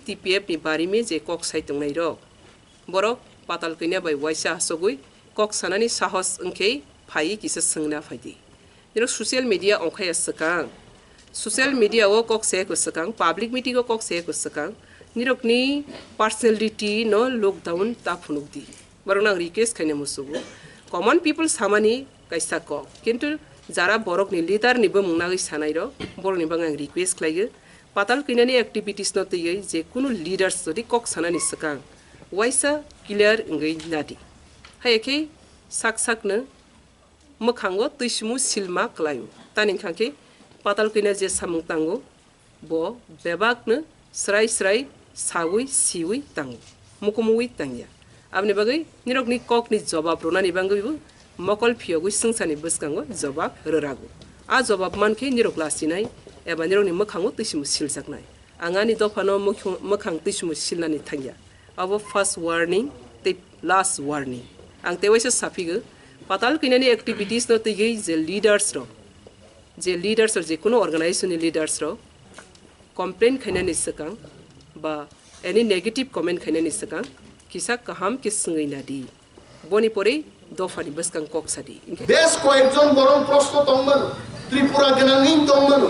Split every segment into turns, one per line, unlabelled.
TPF ni bari me je kok sai tung nai ro borok patal kenya bai waisa hasogui kok sanani sahos engkei phai kisa sengna phaidi niro social media onkhai asakang social media o kok se ko sakang public meeting o kok se ko sakang nirokni personality no lockdown ta phunukdi borok request khaine musugo common people samani kaisa ko kintu jara borok ni leader ni bo mungna gei sanai ro borok ni bang request khlaigo patal kinani activities no tei je kuno leaders jodi kok sanani sakang waisa clear ngai nadi haike sak no mokhango tuismu silma klayo tanin khangke patal kina je samung tango bo bebak no srai sawi siwi tango mukumui tangya abni bagai nirokni kokni jawab ronani bangai bu mokol phiogui sungsani buskango jawab rarago a jawab manke nirok lasinai eba nirokni mokhango tuismu siljaknai angani dofano mokhang tuismu silnani thangya abo first warning te last warning ang tewaisa safigo patal kinani activities no tei je leaders ro je kuno organization ni leaders ro complain khainani sakang ba any negative comment khainani sakang kisa kaham ki sungai nadi boni pore dofani baskang kok sadi
বেশ কয়েকজন বরং প্রশ্ন তংমান ত্রিপুরা গণাঙ্গিন তংমান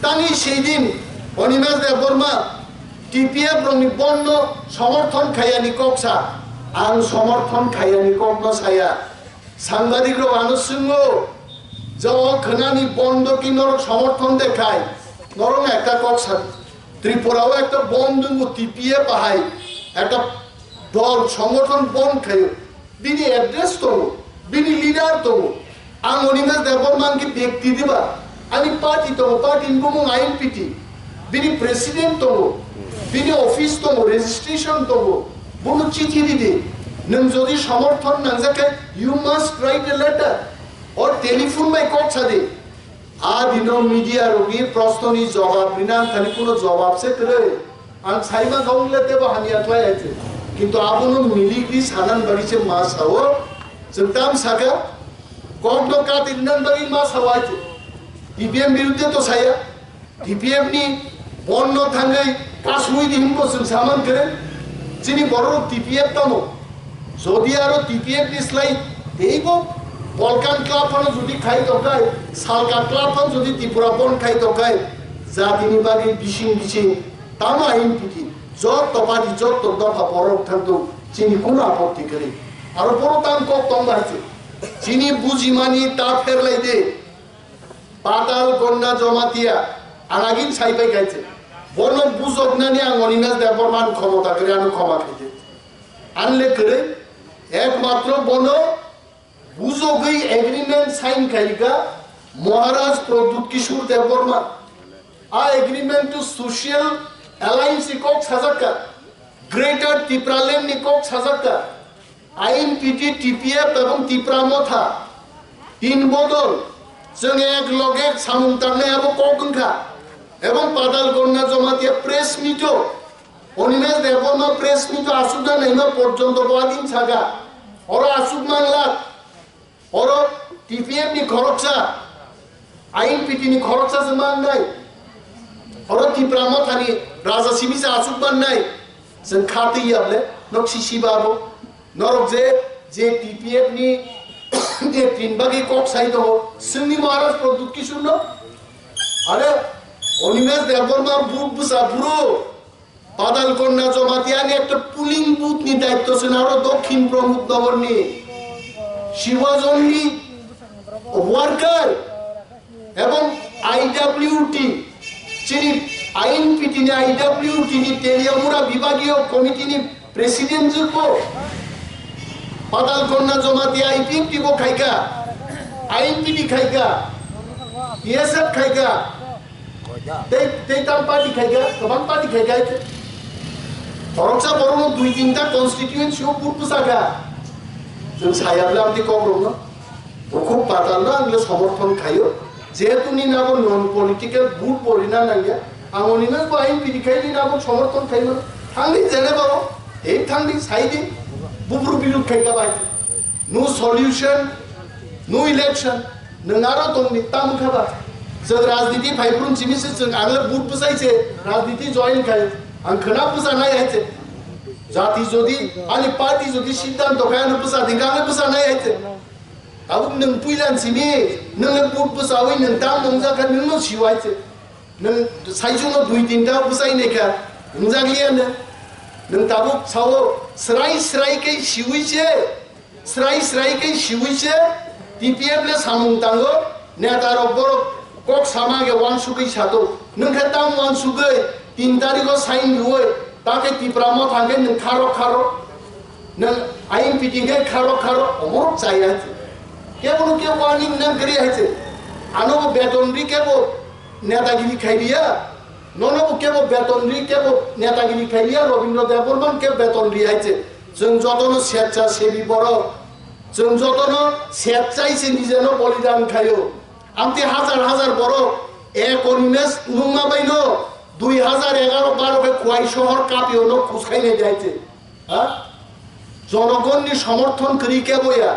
তানি সেইদিন Animesh Debbarma TPF রংনি বন্ধ সমর্থন খাইয়ানি ককসা আং সমর্থন খাইয়ানি cock ন ছায়া সাংবাদিক মানুষ সিংহ খানানি বন্ধ কি নরক সমর্থন দেখায় নরং একটা ককসা ত্রিপুরাও একটা বন্ধু টিপিএফ পাহাই একটা দল সংগঠন বন্ধ খাইও বিনি অ্যাড্রেস তো বিনি লিডার তো আং অনিমেষ দেববর্মান কি ব্যক্তি দিবা আমি পার্টি তো পার্টি ইনকম আইন পিটি বিনি প্রেসিডেন্ট তো বিনি অফিস তো রেজিস্ট্রেশন তো বুনো চিঠি দিদি নং যদি সমর্থন নাংজাকে you must write a letter or telephone by কক ছাদে আ দিনো মিডিয়া রোগী প্রশ্ননি জবাব বিনা খালি কোনো জবাব সে করে আং সাইমা গাউলেতে বা হানিয়া ত্লাই আছে কিন্তু আবনো মিলিগি সানান বাড়িছে মাস হাও জন্তাম সাকা কক নো কাত ইন্দান বাড়ি মাস হাও আছে টিপিএম বিরুদ্ধে তো ছায়া টিপিএম নি বন্য থাঙ্গাই কাশুই দিন কো সামান করে যিনি বড় টিপিএফ তামো যদি আরো টিপিএফ দিসলাই এইগো বলকান ক্লাব হন যদি খাই দকায় সালকা ক্লাব হন যদি ত্রিপুরা বন খাই দকায় জাতিনি বাগি বিশিং তাম আইন পিটি যত তপাদি যত দফা বরক থাকতো চিনি কোন আপত্তি করে আর বড় তাম কক তম আছে চিনি বুঝি মানি তা ফেরলাই দে পাতাল কন্যা জমাতিয়া আনাগিন সাইবাই গাইছে বর্ণ বুঝক নানি অনিমেষ দেববর্মান ক্ষমতা করে আনো ক্ষমা খাইতে আনলে করে একমাত্র বন বুঝোগই এগ্রিমেন্ট সাইন খাইকা মহারাজ প্রদ্যুৎ কিশোর দেববর্মা আ এগ্রিমেন্ট টু সোশিয়াল অ্যালায়েন্স কক সাজাকা গ্রেটার ত্রিপুরাল্যান্ড নিকক সাজাকা আইন পিটি টিপিএফ এবং ত্রিপুরামথা তিন বদল जों एक लगे सामुंतारने आबो कगंखा এবং পাতাল কন্যা জমাতিয়া প্রেস মিটো অনিমেষ দেববর্মা প্রেস মিটো আসুদা নেমা পর্যন্ত বাদিন ছাগা ওরা আসুদ মাংলা ওরা টিপিএম নি খরচা আইন পিটি নি খরচা জমান নাই ওরা ত্রিপুরামা থানি রাজা সিমিসা আসুদ মান নাই जों খাতে ইয়াবলে নকশি শিবাবো নরক যে টিপিএফ নি যে তিনবাগি কক সাইতো সিংনি মহারাজ প্রদ্যুৎ কিশোর ন আরে অনিমেষ দেববর্মা বুক বুসা পুরো পাতাল কন্যা জমাতিয়া নি একটা পুলিং বুথ নি দায়িত্ব ছিল আরো দক্ষিণ প্রমুখ নগর নি শিবজন্ডি ওয়ার্কার এবং আইডব্লিউটি যিনি আইন পিটি নি আইডব্লিউটি নি তেলিয়ামুড়া বিভাগীয় কমিটি নি প্রেসিডেন্ট যুক্ত পাতাল কন্যা জমাতিয়া আইপিএফটি को খাইকা আইনপিটি খাইকা ইএসএফ খাইকা তেইতাম পার্টি খাইকা গোবাং পার্টি খাইকা খরচা বরং দুই তিনটা কনস্টিটিউয়েন্সি ও পুরপুসাগা जों সায়াবলে আমতি কমরম না ও খুব পাতাল না আংলে সমর্থন খাইও যেহেতু নি নাবো নন পলিটিক্যাল বুট পরিনা নাঙ্গা আমনি না তো আইনপিটি খাইলি নাবো সমর্থন খাইও থাংলি জেনে বারো এই থাংলি সাইদি बुब्रु बिलु खाइका बाइते नो सॉल्यूशन नो इलेक्शन नंगारो तंगनि ताम खाबा जों राजनीति फाइब्रुन सिमिसे जों आगले बुट बुसाइसे राजनीति जॉइन खाय आं खोना बुजानाय हायते जाति जदि आंनि पार्टी जदि सिद्धांत खायानो बुजादों आंनो बुजानाय हायते अब नों फैलान सिमी नों बुट बुजावै नों दाम नंजाखा नों सिवायते नों साइजोनो दुइ तिनटा बुजायनायखा नंजाग्लियानो नों दाबो सावो स्राय स्रायकै सिवैसे टीपीएफ ले सामुं तांगो नेतारो बर कक सामागे वानसुकै सातो नोंखा दाम वानसुकै 3 तारिखो साइन लुय ताके तिप्रामो थांगे नों खारो नों आइन पिटिंगे खारो अमर चाइया केबो के वार्निंग नों करी है आनो बेतनरी केबो नेतागिरी खाइलिया ननो केबो बेतनरी केबो नेतागिरी खाइलिया रविन्द्र देवबर्मन के बेतनरी है जों जतनो स्वेच्छासेवी बर जों जतनो स्वेच्छायसे निजेनो बलिदान खायो आमते हाजार बर एक अनिमेस नुमा बाइनो 2011-12 के खुवाई शहर कापियोनो खुसखाइने जायते जनगणनि समर्थन करी केबोया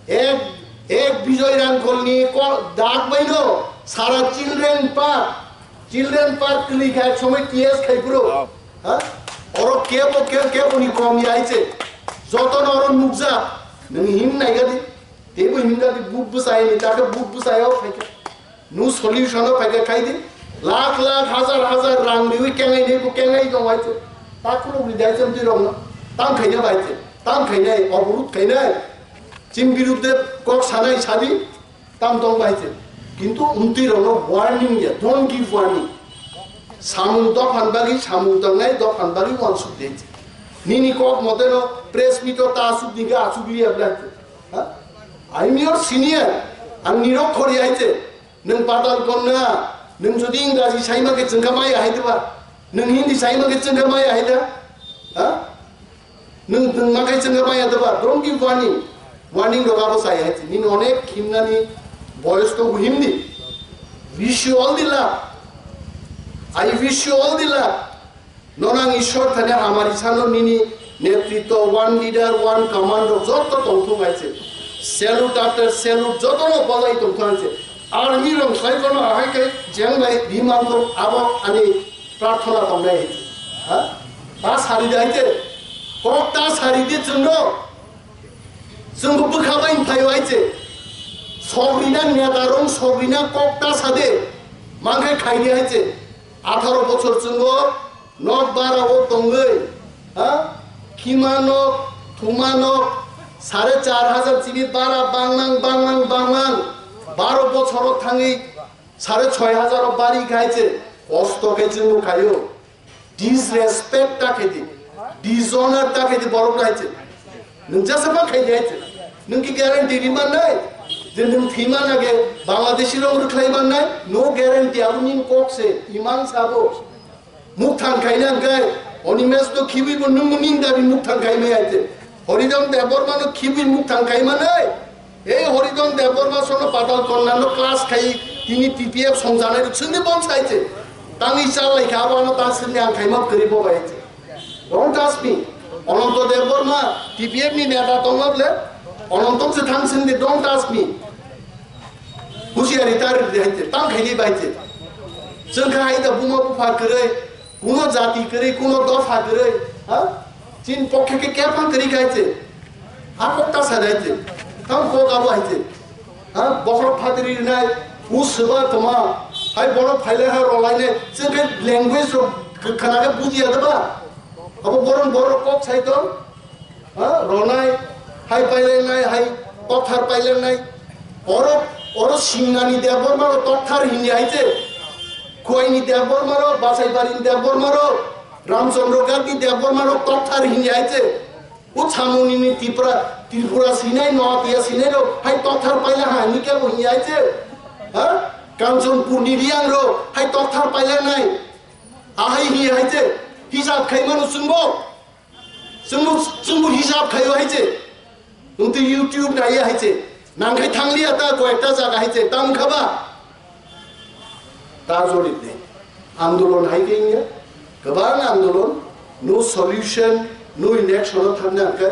एक विजय रांखलनि दाग बाइनो सारा चिल्ड्रेन पार्क क्लिक है समय टीएस खाइब्रो और केबो नि कम याइसे जतन और नुकजा नों हिम नायगादि तेबो हिमगादि बुक बुसायनि ताके बुक बुसायाव फाइके नु सल्यूशन फाइके खाइदि लाख हजार रां निउ केंगाय दं आइते ताकुलो बिदायजों दिरं ताम खाइना बाइते ताम खाइनाय अबरुत खाइनाय जिम बिरुद्धे कक सानाय सादि ताम दं बाइते किन्तु उन्तिरनो वार्निंग या डोंट गिव वार्निंग सामु दफानबागि सामु दंनाय दफानबागि वानसुक देते निनी कक मतेनो प्रेस मीटो तासुक दिगा आसुगलिया ब्लाते आई एम योर सीनियर आं निरक खरि आइते नों पाताल कोनना नों जदि इंराजी साइमाके जोंखा माय हायदोबा नों हिंदी साइमाके जोंखा माय हायदा नों माखाय जोंखा माय हायदोबा डोंट गिव वार्निंग लगाबो साय हायते निन अनेक हिमनानि बयस तो Hindi wish you all the luck I wish you all the luck नोनां ईश्वर थाने हमारी सानो निनी नेतृत्व वन लीडर वन कमांडर जतो तंथु गायसे सैल्यूट आफ्टर सैल्यूट जतनो बजाय तंथु गायसे आर्मी रंग साइकोनो हायके जेंबाय बिमांखौ आबो आनि प्रार्थना खालामनाय हा ता सारि दायते कक्ता सारिदि जोंनो बोखाबाय फायो आइते सग्रिना नेदारं सग्रिना कक्ता सादे मांगे खाइनि आइते 18 बছর जोंगो नक बारावो दंगै किमानक थुमानक 4500 जिबि बारा बांनां 12 बছর थाङै 6500 बारि खाइছে কষ্টকে जोंनो खायो डिसरेस्पेक्ट ताकेदि डिसऑनर ताकेदि बरफ खाइছে नों जासबा खाइदि आइছে नों की ग्यारेंटी रिमान नाय जे नों थीमा नागे बांग्लादेशी रंग रुखलाइमान नाय नो ग्यारेंटी आबुनिन कक्से इमान साबो मुख थांखायना गाय अनिमेस तो खिबि बन मुनिं दाबि मुख थांखायमे आइते हरिदन देवबर्मानो खिबि मुख थांखायमा नाय ए हरिदन देवबर्मा सोनो पाताल कन्नानो क्लास खाइ तिनि टीपीएफ संजानाय सुनि बन साइते तांनि चालाय खाबानो तासनि आं खाइमा करिबो बाइते don't ask me Ananta Debbarma TPF नि नेता दंब्ला अनंतम से थांसिन दे डोंट आस्क मी हुसियारि तार देहायते तां खाइनि बाइते जोंखा हायदा बुमा बुफा करे কোনো জাতি করে কোনো দফা করে চীন পক্ষে কেমন করি গাইছে আর কটা সারাইছে তাও কোকাবো আইছে বখর ফাদরি নাই উসবা তোমা হাই বড় ফাইলে হা রলাইনে जोंखे ল্যাঙ্গুয়েজ খানাকে বুঝিয়া দেবা আবো বড় কক সাইতো রনাই হাই পাইলে নাই হাই কথার পাইলে নাই ওর সিংনানি দেববর্মার তথার হিনি আইছে खोइनी देवबर्मारो बासाइबारिन देवबर्मारो रामचंद्र गांधी देवबर्मारो तथार हिनि आइছে उ छामुनिनि त्रिपुरा सिनाय नथिया सिनायरो हाय तथार पाइला हानि के हिनि आइছে कांचनपुरनि रियांरो हाय तथार पाइला नाय आहाय हिनि आइছে हिसाब खाइमानो जोंबो हिसाब खायो आइছে नोंथ यूट्यूब नायो आइছে नांखाय थांलिया ता कयटा जागा आइছে ताम खाबा ताजोरित दे आंदोलन हाय गैया गोबां आंदोलन नो सल्यूशन नो इलेक्शन थांना के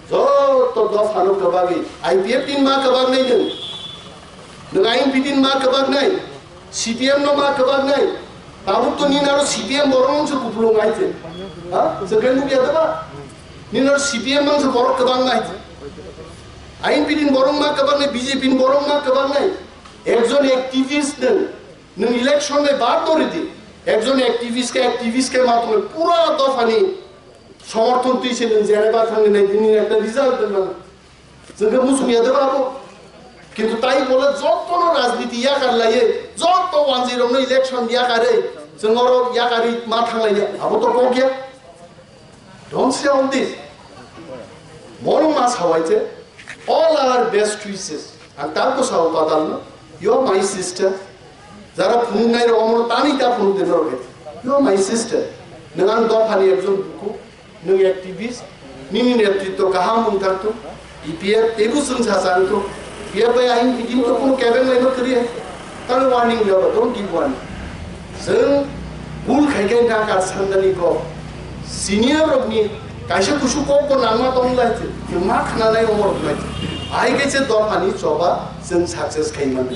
जत दफानो गोबागै आईपीएफ दिन मा गोबां नै नों आईएमपी दिन मा गोबां नै सीपीएम नो मा गोबां नै Tahu tu ni naruh CPM borong tu kupulung aja, sekarang tu biar apa? Ni naruh CPM mang tu borong kebang aja. Ain pinin borong mak kebang ni, BJP borong mak kebang ni. Ekjon aktivis neng election में बात हो रही थी, एकजन activist के माध्यम में पूरा दफानी समर्थन तुई से नंगे जाने बात हमें नहीं दिनी एक रिजल्ट देना, जंगे मुझे याद है बाबू, किंतु ताई बोला जोत तो ना राजनीति या कर लाये, जोत तो 1-0 में इलेक्शन या करे, जंगोरो या करी माथांग लाये, अब तो कौन क्या? Don't say all this. Mono mas Hawaii, all our best wishes, and तार को साव पाताल you're my sister. Zara pungai ro amor tani ta pun de roge. You're my sister. Dengan do phani ekjon buku, nung activist, nini netritto kaha mun tarto, IPF tebu sung sasan to, IPF by ain pidin to pun cabin lai no kariye. Tal warning yo, don't give warning. Sung bul khai kai na kar sandani ko senior rogni kaisa kushu ko nama tong lai che. Mak na lai amor lai. Ai ke che do phani choba sung success khai man.